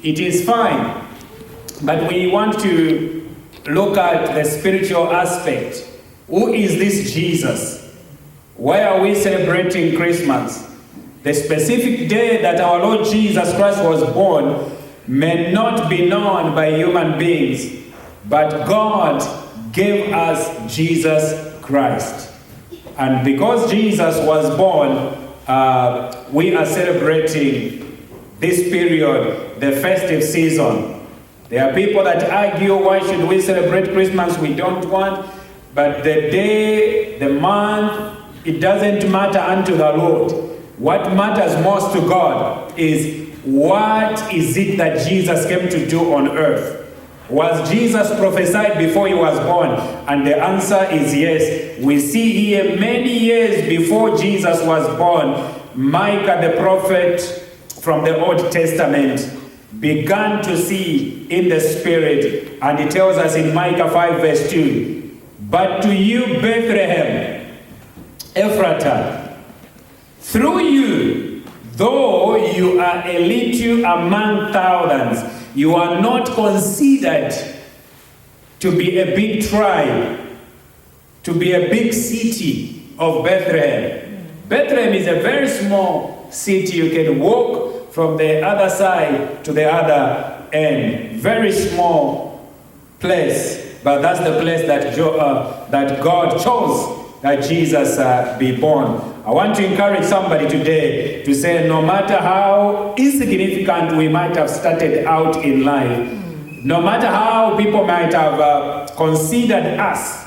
it is fine. But we want to look at the spiritual aspect. Who is this Jesus? Why are we celebrating Christmas? The specific day that our Lord Jesus Christ was born may not be known by human beings, but God gave us Jesus Christ. And because Jesus was born, we are celebrating this period, the festive season. There are people that argue, why should we celebrate Christmas? We don't want. But the day, the month, it doesn't matter unto the Lord. What matters most to God is, what is it that Jesus came to do on earth? Was Jesus prophesied before he was born? And the answer is yes. We see here many years before Jesus was born, Micah the prophet from the Old Testament began to see in the Spirit, and he tells us in Micah 5 verse 2, but to you, Bethlehem, Ephratah, through you, though you are a little among thousands, you are not considered to be a big tribe, to be a big city of Bethlehem. Bethlehem is a very small city. You can walk from the other side to the other end. Very small place, but that's the place that God chose that Jesus be born. I want to encourage somebody today to say, no matter how insignificant we might have started out in life, no matter how people might have considered us,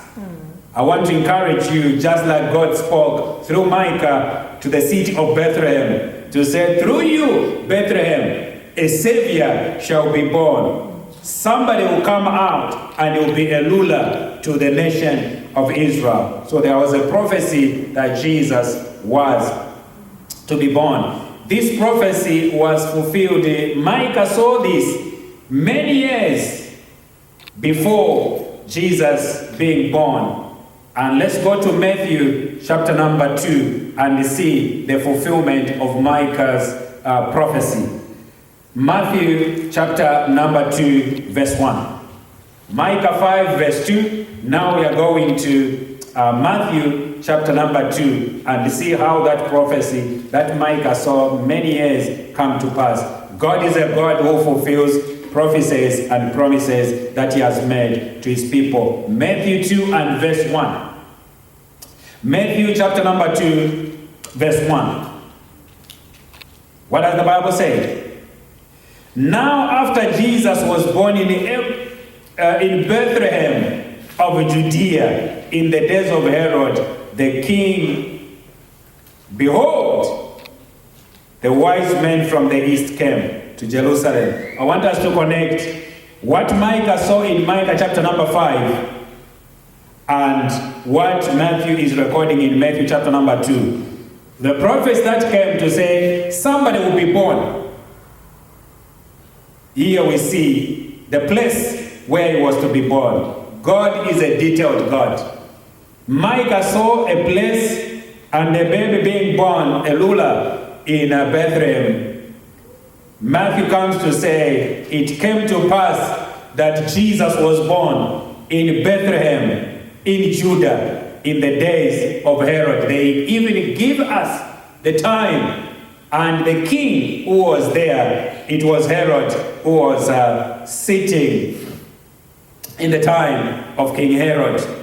I want to encourage you, just like God spoke through Micah to the city of Bethlehem, to say, through you, Bethlehem, a Savior shall be born. Somebody will come out and he will be a ruler to the nation of Israel. So there was a prophecy that Jesus was to be born. This prophecy was fulfilled. Micah saw this many years before Jesus being born. And let's go to Matthew chapter number 2 and see the fulfillment of Micah's prophecy. Matthew chapter number 2 verse 1. Micah 5 verse 2. Now we are going to Matthew chapter number 2 and see how that prophecy that Micah saw many years come to pass. God is a God who fulfills prophecies and promises that he has made to his people. Matthew 2 and verse 1. Matthew chapter number 2 verse 1. What does the Bible say? Now after Jesus was born in Bethlehem of Judea in the days of Herod the king, behold, the wise men from the east came to Jerusalem. I want us to connect what Micah saw in Micah chapter number 5 and what Matthew is recording in Matthew chapter number 2. The prophets that came to say somebody will be born. Here we see the place where he was to be born. God is a detailed God. Micah saw a place and a baby being born, a ruler in Bethlehem. Matthew comes to say it came to pass that Jesus was born in Bethlehem, in Judah, in the days of Herod. They even give us the time and the king who was there. It was Herod who was sitting in the time of King Herod.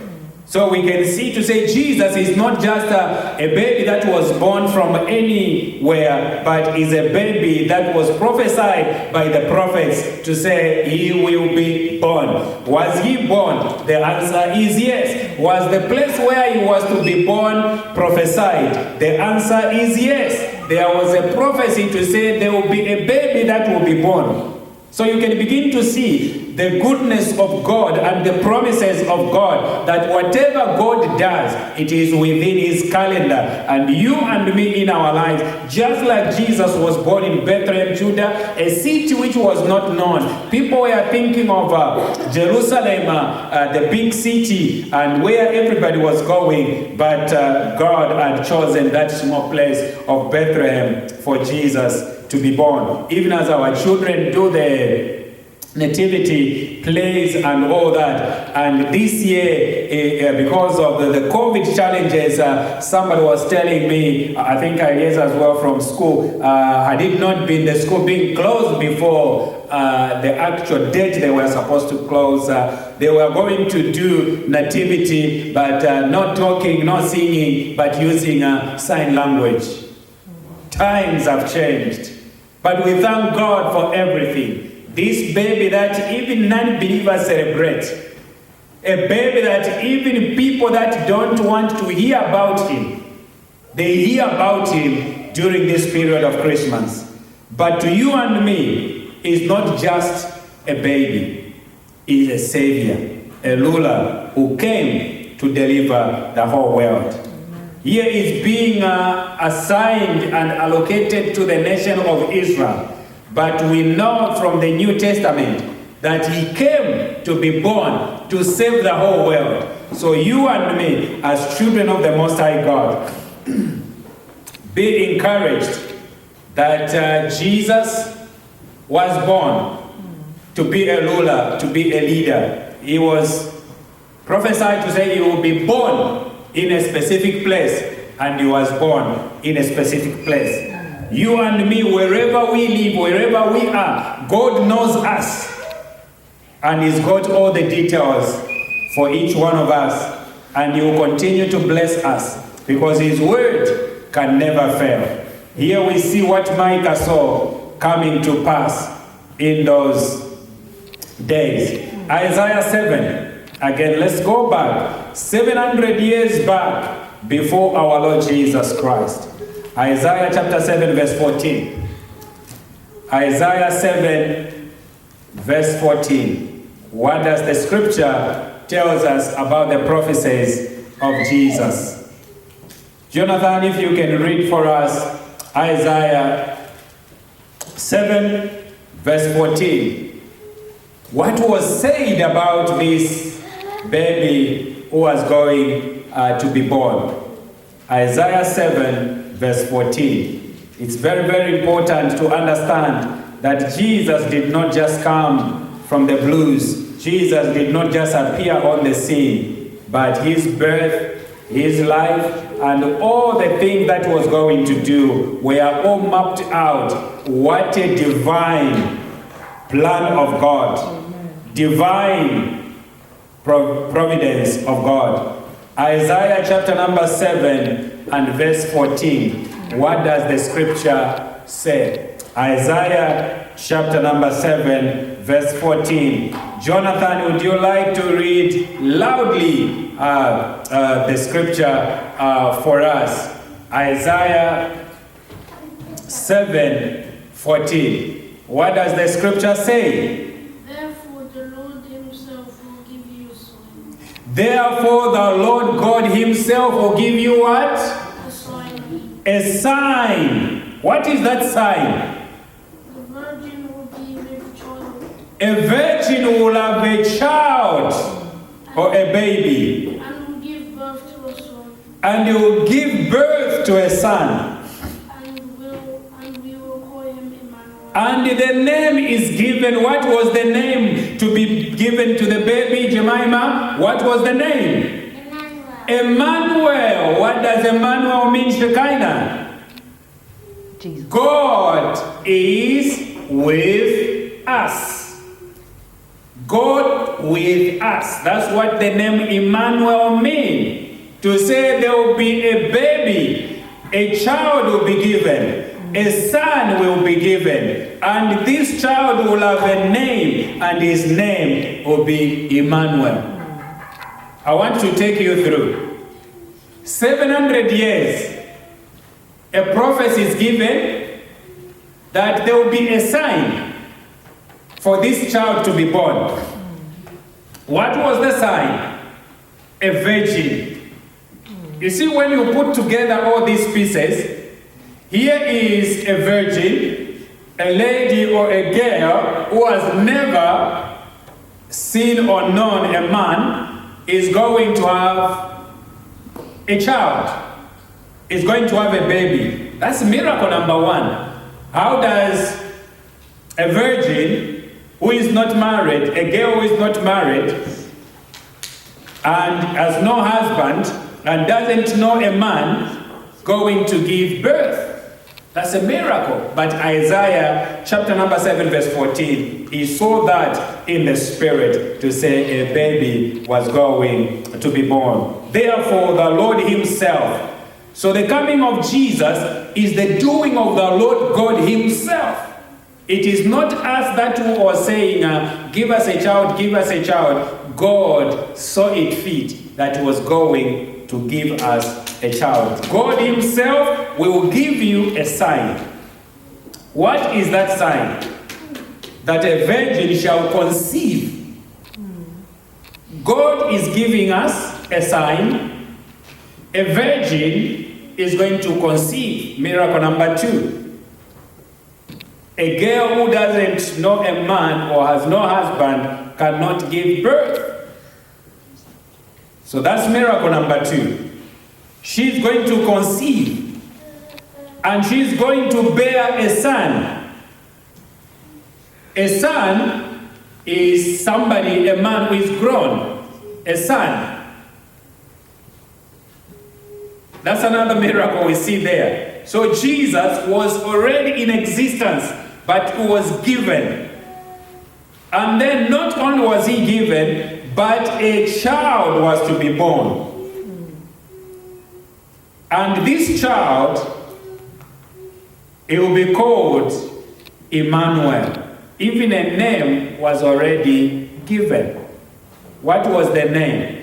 So we can see to say Jesus is not just a baby that was born from anywhere, but is a baby that was prophesied by the prophets to say he will be born. Was he born? The answer is yes. Was the place where he was to be born prophesied? The answer is yes. There was a prophecy to say there will be a baby that will be born. So you can begin to see the goodness of God and the promises of God, that whatever God does, it is within his calendar. And you and me in our lives, just like Jesus was born in Bethlehem, Judah, a city which was not known. People were thinking of Jerusalem, the big city, and where everybody was going. But God had chosen that small place of Bethlehem for Jesus to be born. Even as our children do the nativity plays and all that. And this year, because of the COVID challenges, somebody was telling me, I think I guess as well from school, had it not been the school being closed before the actual date they were supposed to close, they were going to do nativity, but not talking, not singing, but using sign language. Times have changed, but we thank God for everything. This baby that even non-believers celebrate, a baby that even people that don't want to hear about him, they hear about him during this period of Christmas. But to you and me, he's not just a baby, he's a savior, a ruler who came to deliver the whole world. Here is being assigned and allocated to the nation of Israel. But we know from the New Testament that he came to be born to save the whole world. So you and me, as children of the Most High God, be encouraged that Jesus was born to be a ruler, to be a leader. He was prophesied to say he will be born in a specific place, and he was born in a specific place. You and me, wherever we live, wherever we are, God knows us. And he's got all the details for each one of us. And he will continue to bless us because his word can never fail. Here we see what Micah saw coming to pass in those days. Isaiah 7. Again, let's go back. 700 years back before our Lord Jesus Christ. Isaiah chapter 7 verse 14. Isaiah 7 verse 14. What does the scripture tells us about the prophecies of Jesus? Jonathan, if you can read for us Isaiah 7 verse 14. What was said about this baby who was going to be born? Isaiah 7 verse 14. It's very, very important to understand that Jesus did not just come from the blues. Jesus did not just appear on the scene, but his birth, his life, and all the things that was going to do were all mapped out. What a divine plan of God. Divine providence of God. Isaiah chapter number 7 and verse 14. What does the scripture say? Isaiah chapter number 7 verse 14. Jonathan, would you like to read loudly the scripture for us? Isaiah 7 14. What does the scripture say? Therefore, the Lord God himself will give you what? A sign. A sign. What is that sign? The virgin will be with child. A virgin will have a child or a baby. And will give birth to a son. And he will give birth to a son. And we will call him Emmanuel. And the name is given. What was the name to be given to the baby, Jemima? What was the name? Emmanuel. What does Emmanuel mean, Shekinah? Jesus. God is with us. God with us. That's what the name Emmanuel means. To say there will be a baby, a child will be given. A son will be given, and this child will have a name, and his name will be Emmanuel. I want to take you through 700 years. A prophecy is given that there will be a sign for this child to be born. What was the sign? A virgin. You see, when you put together all these pieces, here is a virgin, a lady or a girl who has never seen or known a man, is going to have a child, is going to have a baby. That's miracle number one. How does a virgin who is not married, a girl who is not married, and has no husband, and doesn't know a man, going to give birth? That's a miracle. But Isaiah chapter number 7 verse 14, he saw that in the spirit to say a baby was going to be born. Therefore the Lord himself. So the coming of Jesus is the doing of the Lord God himself. It is not us that who are saying, give us a child, give us a child. God saw it fit that he was going to give us a child. God himself will give you a sign. What is that sign? That a virgin shall conceive. God is giving us a sign. A virgin is going to conceive. Miracle number 2. A girl who doesn't know a man or has no husband cannot give birth. So that's miracle number 2. She's going to conceive, and she's going to bear a son. A son is somebody, a man who is grown. A son. That's another miracle we see there. So Jesus was already in existence, but he was given. And then not only was he given, but a child was to be born. And this child, it will be called Emmanuel. Even a name was already given. What was the name?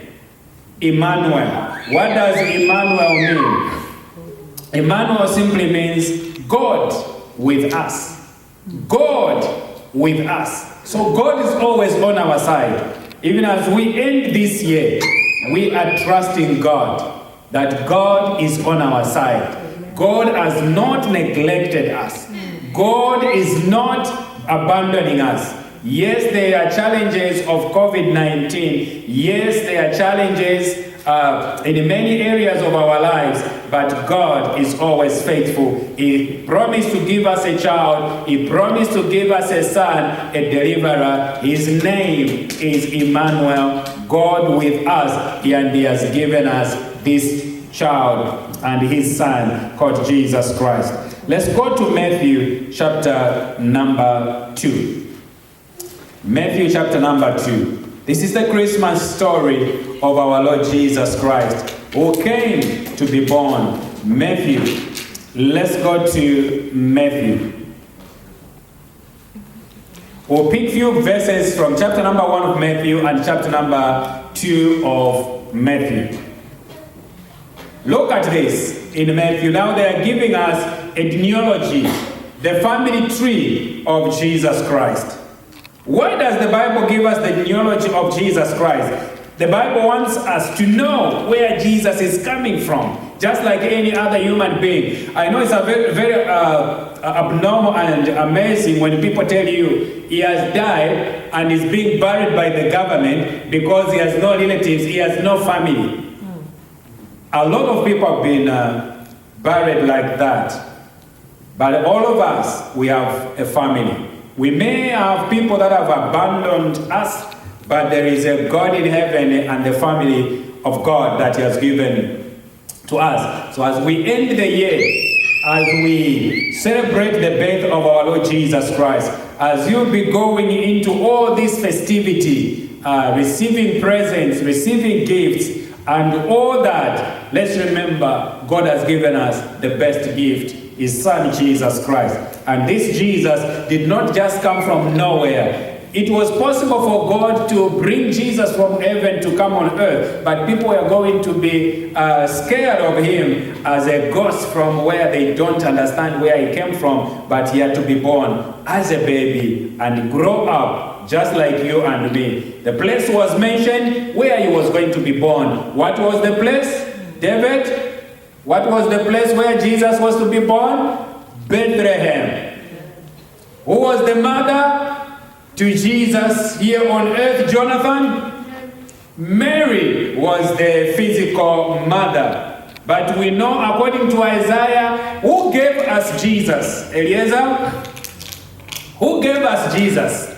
Emmanuel. What does Emmanuel mean? Emmanuel simply means God with us. God with us. So God is always on our side. Even as we end this year, we are trusting God that God is on our side. God has not neglected us. God is not abandoning us. Yes, there are challenges of COVID-19. Yes, there are challenges in many areas of our lives, but God is always faithful. He promised to give us a child. He promised to give us a son, a deliverer. His name is Emmanuel, God with us, and he has given us this child and his son called Jesus Christ. Let's go to Matthew chapter number 2. Matthew chapter number 2. This is the Christmas story of our Lord Jesus Christ, who came to be born. Matthew. Let's go to Matthew. We'll pick few verses from chapter number 1 of Matthew and chapter number 2 of Matthew. Look at this in Matthew. Now they are giving us a genealogy, the family tree of Jesus Christ. Why does the Bible give us the genealogy of Jesus Christ? The Bible wants us to know where Jesus is coming from, just like any other human being. I know it's a very, very abnormal and amazing when people tell you he has died and is being buried by the government because he has no relatives, he has no family. A lot of people have been buried like that. But all of us, we have a family. We may have people that have abandoned us, but there is a God in heaven and the family of God that he has given to us. So as we end the year, as we celebrate the birth of our Lord Jesus Christ, as you'll be going into all this festivity, receiving presents, receiving gifts, and all that, let's remember God has given us the best gift, his son Jesus Christ. And this Jesus did not just come from nowhere. It was possible for God to bring Jesus from heaven to come on earth, but people were going to be scared of him as a ghost from where they don't understand where he came from, but he had to be born as a baby and grow up just like you and me. The place was mentioned where he was going to be born. What was the place? David? What was the place where Jesus was to be born? Bethlehem. Who was the mother to Jesus here on earth? Jonathan? Mary was the physical mother. But we know according to Isaiah, who gave us Jesus? Eliezer? Who gave us Jesus?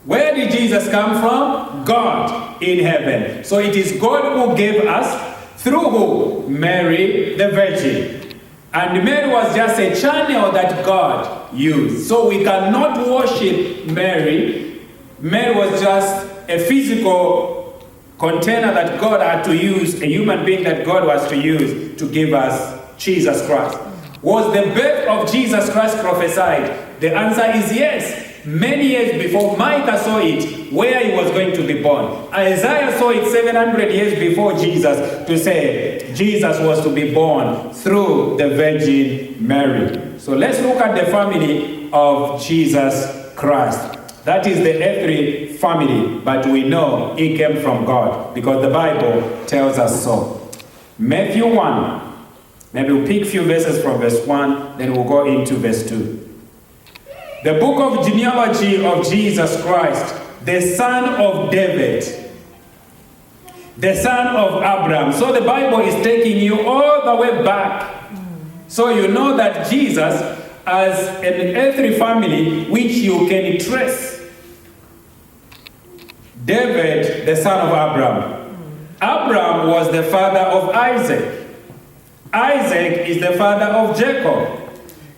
Where did Jesus come from? God in heaven. So it is God who gave us through who? Mary the Virgin. And Mary was just a channel that God used. So we cannot worship Mary. Mary was just a physical container that God had to use, a human being that God was to use to give us Jesus Christ. Was the birth of Jesus Christ prophesied? The answer is yes. Many years before, Micah saw it, where he was going to be born. Isaiah saw it 700 years before Jesus, to say Jesus was to be born through the Virgin Mary. So let's look at the family of Jesus Christ. That is the earthly family, but we know it came from God, because the Bible tells us so. Matthew 1, maybe we'll pick a few verses from verse 1, then we'll go into verse 2. The book of genealogy of Jesus Christ, the son of David, the son of Abraham. So the Bible is taking you all the way back. So you know that Jesus has an earthly family which you can trace. David, the son of Abraham. Abraham was the father of Isaac. Isaac is the father of Jacob.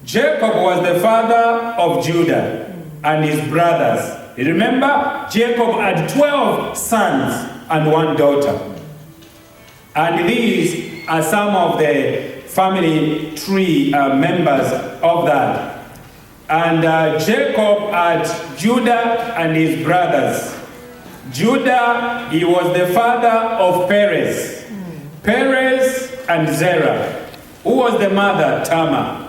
Jacob was the father of Judah and his brothers. You remember? Jacob had 12 sons and 1 daughter. And these are some of the family tree members of that. And Jacob had Judah and his brothers. Judah, he was the father of Perez. Perez and Zerah. Who was the mother? Tamar.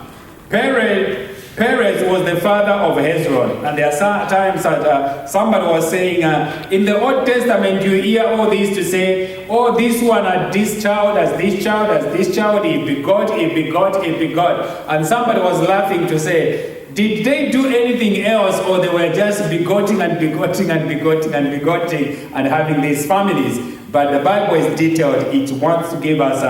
Perez was the father of Hezron. And there are times that somebody was saying, in the Old Testament you hear all these to say, oh, this one had this child, as this child, as this child, he begot. And somebody was laughing to say, did they do anything else, or they were just begotten and having these families? But the Bible is detailed. It wants to give us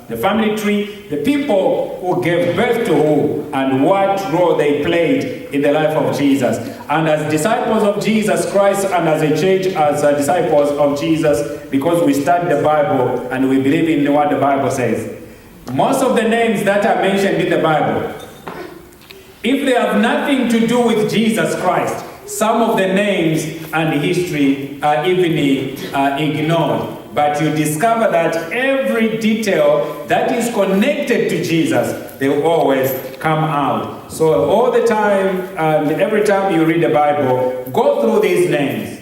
the family tree, the people who gave birth to who, and what role they played in the life of Jesus. And as disciples of Jesus Christ, and as a church, as disciples of Jesus, because we study the Bible and we believe in what the Bible says, most of the names that are mentioned in the Bible, if they have nothing to do with Jesus Christ, some of the names and history are even ignored. But you discover that every detail that is connected to Jesus, they will always come out. So all the time, and every time you read the Bible, go through these names.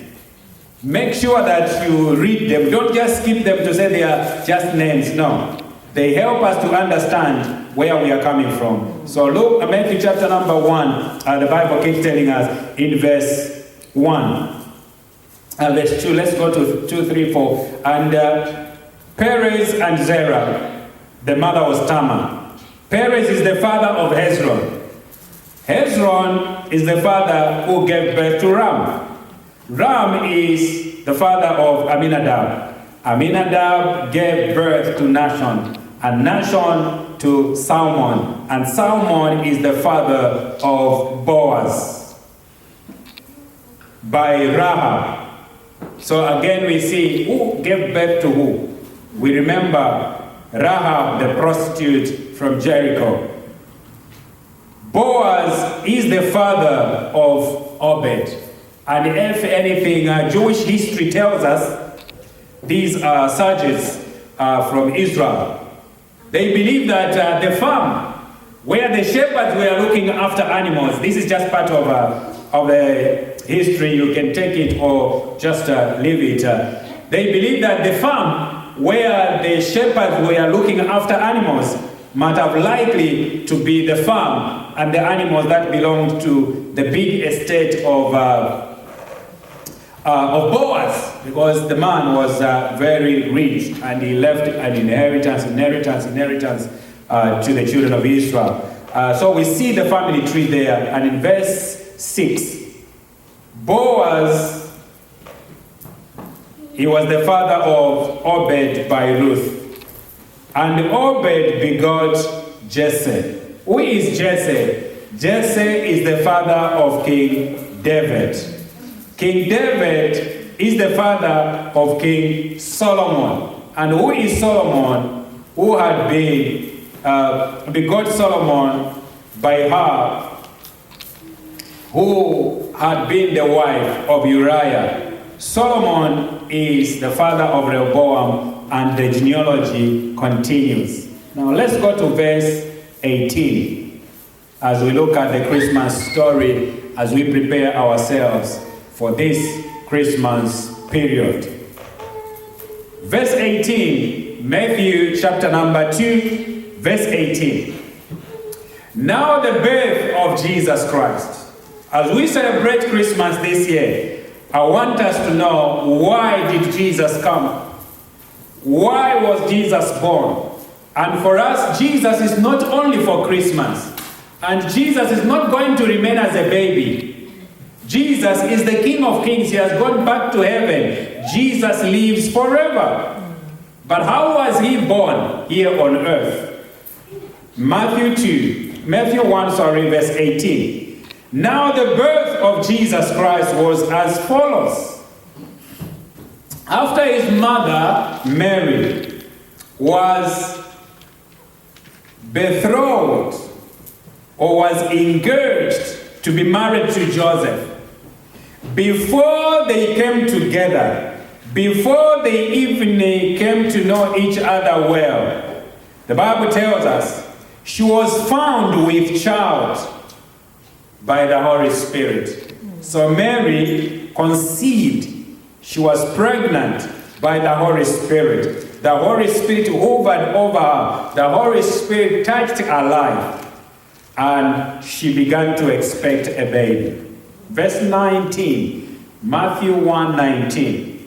Make sure that you read them. Don't just skip them to say they are just names. No. They help us to understand where we are coming from. So look, Matthew chapter number 1, the Bible keeps telling us in verse 1. Verse 2, let's go to 2, 3, 4. And Perez and Zerah, the mother was Tamar. Perez is the father of Hezron. Hezron is the father who gave birth to Ram. Ram is the father of Aminadab. Aminadab gave birth to Nahshon, and Nahshon to Salmon. And Salmon is the father of Boaz by Rahab. So again we see who gave birth to who. We remember Rahab, the prostitute from Jericho. Boaz is the father of Obed. And if anything, Jewish history tells us these are sages from Israel. They believe that the farm where the shepherds were looking after animals, this is just part of the history, you can take it or just leave it. They believe that the farm where the shepherds were looking after animals might have likely to be the farm and the animals that belonged to the big estate of Boaz, because the man was very rich and he left an inheritance to the children of Israel. So we see the family tree there, and in verse 6, Boaz, he was the father of Obed by Ruth. And Obed begot Jesse. Who is Jesse? Jesse is the father of King David. King David is the father of King Solomon. And who is Solomon? Who had been begot Solomon by her, who had been the wife of Uriah. Solomon is the father of Rehoboam, and the genealogy continues. Now let's go to verse 18 as we look at the Christmas story, as we prepare ourselves for this Christmas period. Verse 18, Matthew chapter number 2, verse 18. Now the birth of Jesus Christ. As we celebrate Christmas this year, I want us to know, why did Jesus come? Why was Jesus born? And for us, Jesus is not only for Christmas. And Jesus is not going to remain as a baby. Jesus is the King of Kings. He has gone back to heaven. Jesus lives forever. But how was he born here on earth? Matthew 1, verse 18. Now the birth of Jesus Christ was as follows. After his mother, Mary, was betrothed or was engaged to be married to Joseph, before they came together, before they even came to know each other well, the Bible tells us she was found with child by the Holy Spirit. So Mary conceived. She was pregnant by the Holy Spirit. The Holy Spirit hovered over her. The Holy Spirit touched her life. And she began to expect a baby. Verse 19, Matthew 1:19.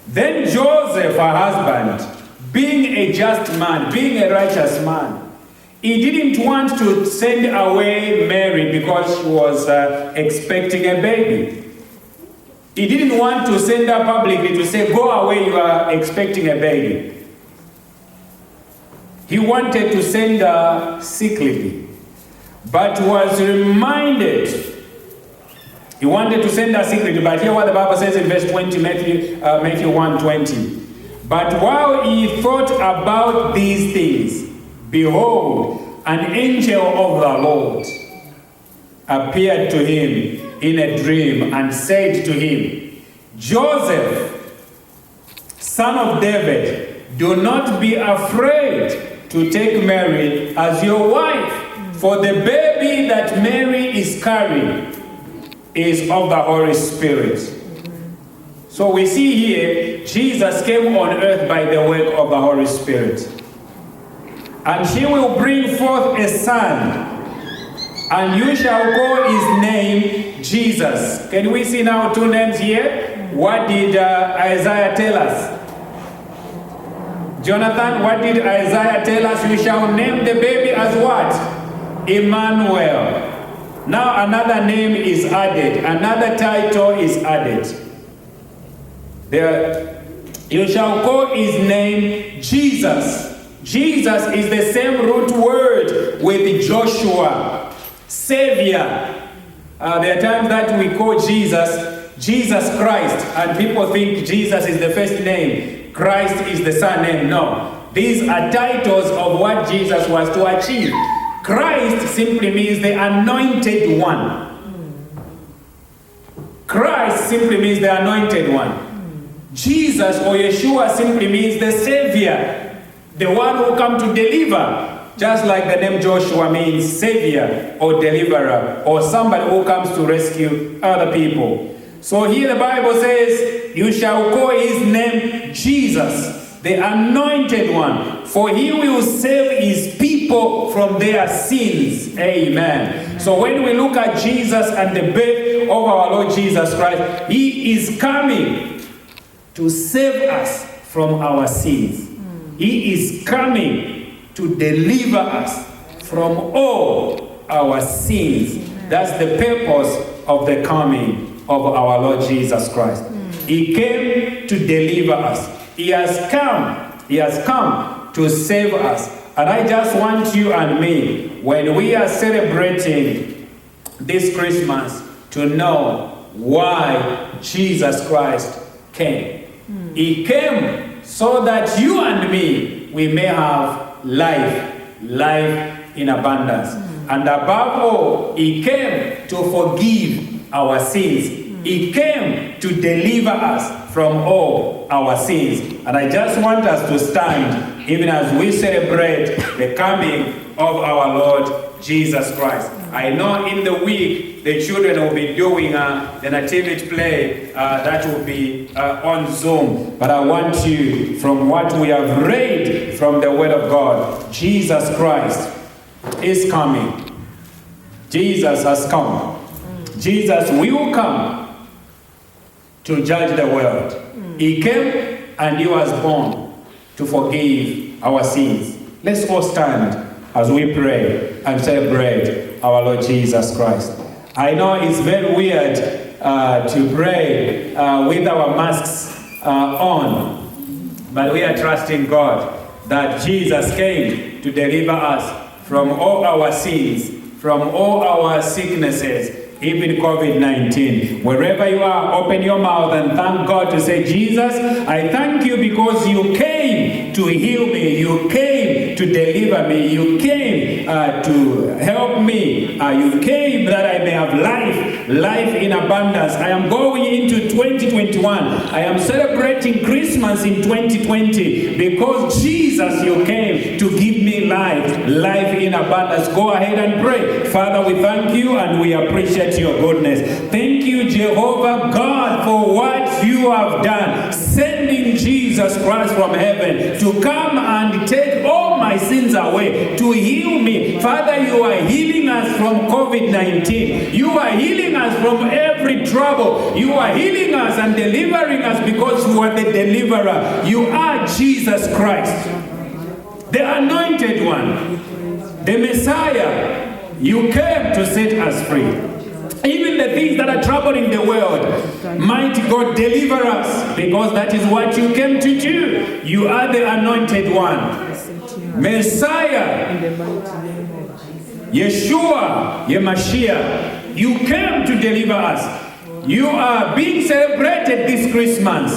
Then Joseph, her husband, being a just man, being a righteous man, he didn't want to send away Mary because she was expecting a baby. He didn't want to send her publicly to say, go away, you are expecting a baby. He wanted to send her secretly, but was reminded. He wanted to send her secretly, but hear what the Bible says in verse 20, Matthew 1:20. But while he thought about these things, behold, an angel of the Lord appeared to him in a dream and said to him, Joseph, son of David, do not be afraid to take Mary as your wife, for the baby that Mary is carrying is of the Holy Spirit. So we see here, Jesus came on earth by the work of the Holy Spirit. And she will bring forth a son, and you shall call his name Jesus. Can we see now two names here? What did Isaiah tell us? Jonathan, what did Isaiah tell us? You shall name the baby as what? Emmanuel. Now another name is added. Another title is added. There, you shall call his name Jesus. Jesus is the same root word with Joshua, Savior. There are times that we call Jesus Christ, and people think Jesus is the first name, Christ is the surname. No. These are titles of what Jesus was to achieve. Christ simply means the anointed one. Christ simply means the anointed one. Jesus or Yeshua simply means the Savior, the one who come to deliver, just like the name Joshua means Savior or deliverer, or somebody who comes to rescue other people. So here the Bible says, you shall call his name Jesus, the anointed one, for he will save his people from their sins. Amen. So when we look at Jesus and the birth of our Lord Jesus Christ, he is coming to save us from our sins. He is coming to deliver us from all our sins. That's the purpose of the coming of our Lord Jesus Christ. He came to deliver us. He has come He has come to save us. And I just want you and me, when we are celebrating this Christmas, to know why Jesus Christ came. He came so that you and me, we may have life in abundance. And above all, He came to forgive our sins. He came to deliver us from all our sins. And I just want us to stand, even as we celebrate the coming of our Lord Jesus Christ. I know in the week, the children will be doing the nativity play that will be on Zoom. But I want you, from what we have read from the Word of God, Jesus Christ is coming. Jesus has come. Jesus will come to judge the world. He came and He was born to forgive our sins. Let's all stand as we pray and celebrate our Lord Jesus Christ. I know it's very weird to pray with our masks on, but we are trusting God that Jesus came to deliver us from all our sins, from all our sicknesses, even COVID-19. Wherever you are, open your mouth and thank God to say, Jesus, I thank you because you came to heal me. You came to deliver me. You came to help me. You came that I may have life in abundance. I am going into 2021. I am celebrating Christmas in 2020 because Jesus, you came to give me life in abundance. Go ahead and pray. Father, we thank you and we appreciate your goodness. Thank you, Jehovah God, for what you have done, sending Jesus Christ from heaven to come and take all my sins away, to heal me. Father, you are healing us from COVID-19. You are healing us from every trouble. You are healing us and delivering us because you are the deliverer. You are Jesus Christ, the anointed one, the Messiah. You came to set us free. Even the things that are troubling the world, mighty God, deliver us, because that is what you came to do. You are the anointed one, Messiah, Yeshua, Yemashia. You came to deliver us. You are being celebrated this Christmas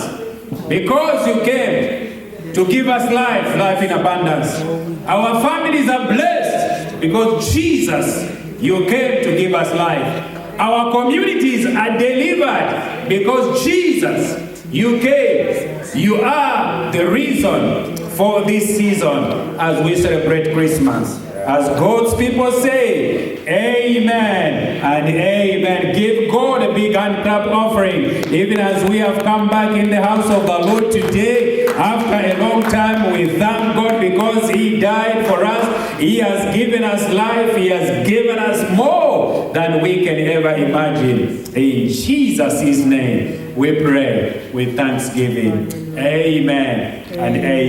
because you came to give us life in abundance. Our families are blessed because Jesus, you came to give us life. Our communities are delivered because Jesus, you came. You are the reason for this season as we celebrate Christmas. As God's people say, amen and amen. Give God a big hand clap offering. Even as we have come back in the house of the Lord today, after a long time, we thank God because He died for us. He has given us life. He has given us more than we can ever imagine. In Jesus' name, we pray with thanksgiving. Amen and amen.